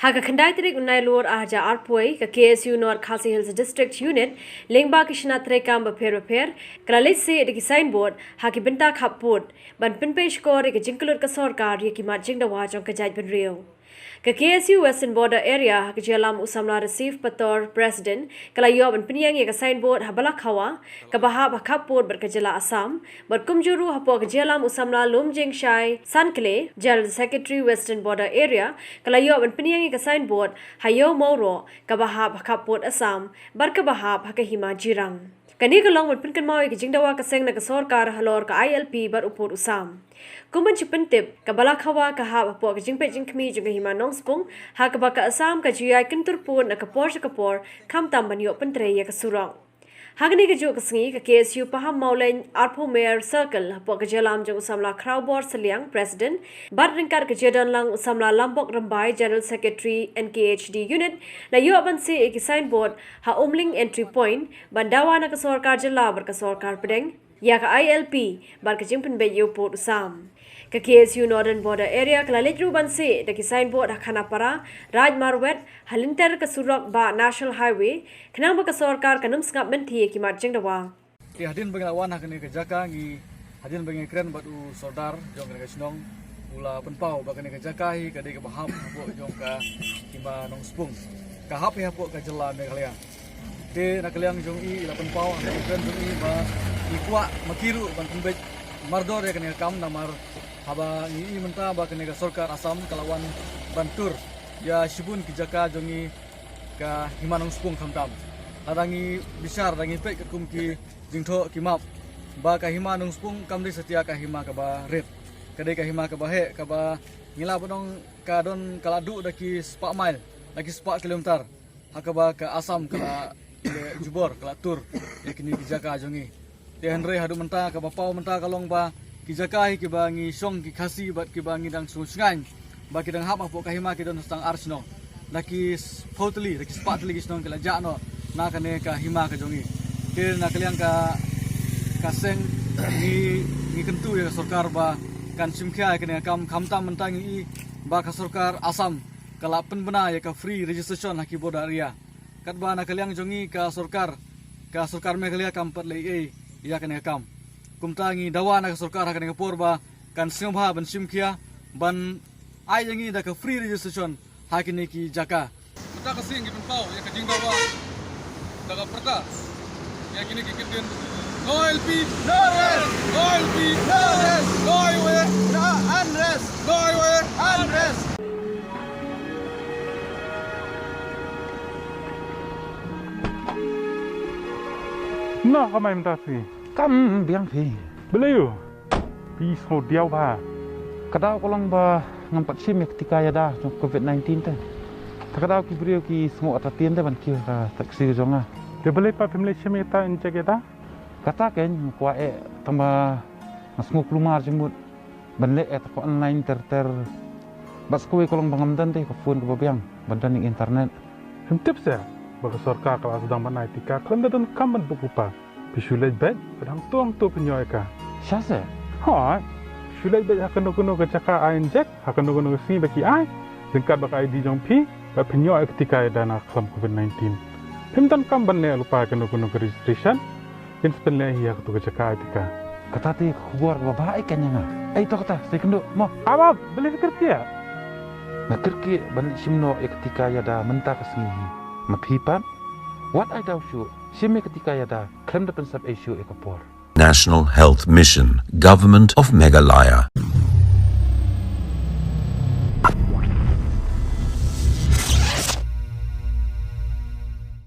Haga khandai trik unai lor ahja arpoi ka KSU Nor Khasi Hills District Unit lengba kishna trekam ba pher kalalit se de signboard haki benta khaput ban pinpage kor ke jinkulur ka sarkar ye ki ma jingda wa jong ka jaj ben reo ka KSU Western Border Area ka jalam usamla receive pator president kala yob ban pinyang ye ka signboard habala khawa ka bahab khaput ber ka jala Assam ber kumjuru hapo ka jalam usamla lumjing shai sankle General Secretary Western Border Area kala yob ban pinyang ka signboard hayo moro ka bahab khaput Assam bar ka bahab ka hima jirang kani ka long pin kan mawi ka jingdawa ka seng na ka sarkar halor ka ILP bar upur usam kuman chipin tip ka bala khawa ka ha po ka jingpe jingkmi juga hima nong spung ha ka ba ka Assam ka jiyai kintur pun na ka por kham tam ban yo pentre ya ka surang hagni ka jo ka sngi ka KSU paham maulen arpo mayor circle po ka jalam jong usamla crowbor seliang president bar ringkar ka jedan lang usamla lambok rambai general secretary NKHD unit la yo ban se ek signboard ha umling entry point bandawa na ka sarkar jala bar ka sarkar pedeng ya ka ILP bar ka jingpin be yo pot usam ka KSU Northern Border Area kala letru ban se da ki signboard khana para Raj Marwet halinter ka surak ba National Highway khnang ba ka sarkar kanam skap men thi ki marjing dawa ki hadin bangawan hakani ka jaka ngi hadin bangi kren batu sodar jong ka snong ula penpau ba kani ka jaka hi ka de ka bahap po jong ka kimba nong spung ka hap ya po ka jela me kalian ke na kalian jong i la penpau ka kren jong i ba ikwa makiru ban kumbet mardor ya kani kam namar haba ni menta ba kani ka sarkar Assam kalawan bantur ya shibun ki jaka jongi ka himanong spung khamtam adangi bisar dangi pe ka kum ki jingtho ki map ba ka himanong spung kamri setia ka hima ka ba red kadai ka hima ka ba he ka ba ngila bodong ka don kaladu daki spa mile daki spa kilometer hakaba ka Assam kala jubor kala tur yakni ki jaka jongi te hanre hadu menta ka ba pau menta kalong ba ki jakai ki bangi song ki khasi bat ki bangi dang sungan ba ki dang hap apo ka hima ki don stang arsno laki photli laki spatli ki snong kala jano na kane ka hima ka jongi ke na kalian ka seng ni kentu ya sarkar ba kan simkhya kane kam khamtam mentang i ba ka sarkar Assam kala penbena ya ka free registration haki border area kat ba na kalian jongi ka sarkar me kalia kam pat lei e ya kane kam kumtangi dawa na sarkar hakane porba kan simha ban simkhia ban ai yangi da ka free registration hakine ki jaka mata ka sing gipun pau ya ka jingdawa daga perta ya kini ki kitten loyal p no way unrest Nah, kamay mtasi. Kam biang phi. Belayu. Pis ho diau ba. Kadau kolong ba ngampat sim ketika ya dah COVID-19 te. Takadau ki brio ki sngo atatien te ban ki ka taksi jonga. Dia boleh pa family sim eta injek eta. Kata ken kwa tamba sngo klumar jemut banle ko online ter bas ko kolong bangamdan te ko phone ko biang bandan internet. Hentip sa. Bagi sarkar kalau sedang menaitika kelanda dan kaman bukupa. Pisulai bed pedang tuang tu penyoy ka. Syase. Ha. Pisulai bed akan nukuno ke caka injek akan nukuno ke sini bagi ai. Dengkat baka ID jong pi ba penyoy ketika dana kelam COVID-19. Himtan kam banne lupa akan nukuno ke registration. Instan le hiya ke caka etika. Kata ti khubor ba baik kan nga. Ai to kata saya kendo mo. Abab beli fikir kia. Nakir ki ban simno ketika ya da menta kesini. Mapipan, what I doubt you, simi ketika yada krem depan sub issue ekapor. National Health Mission, Government of Meghalaya.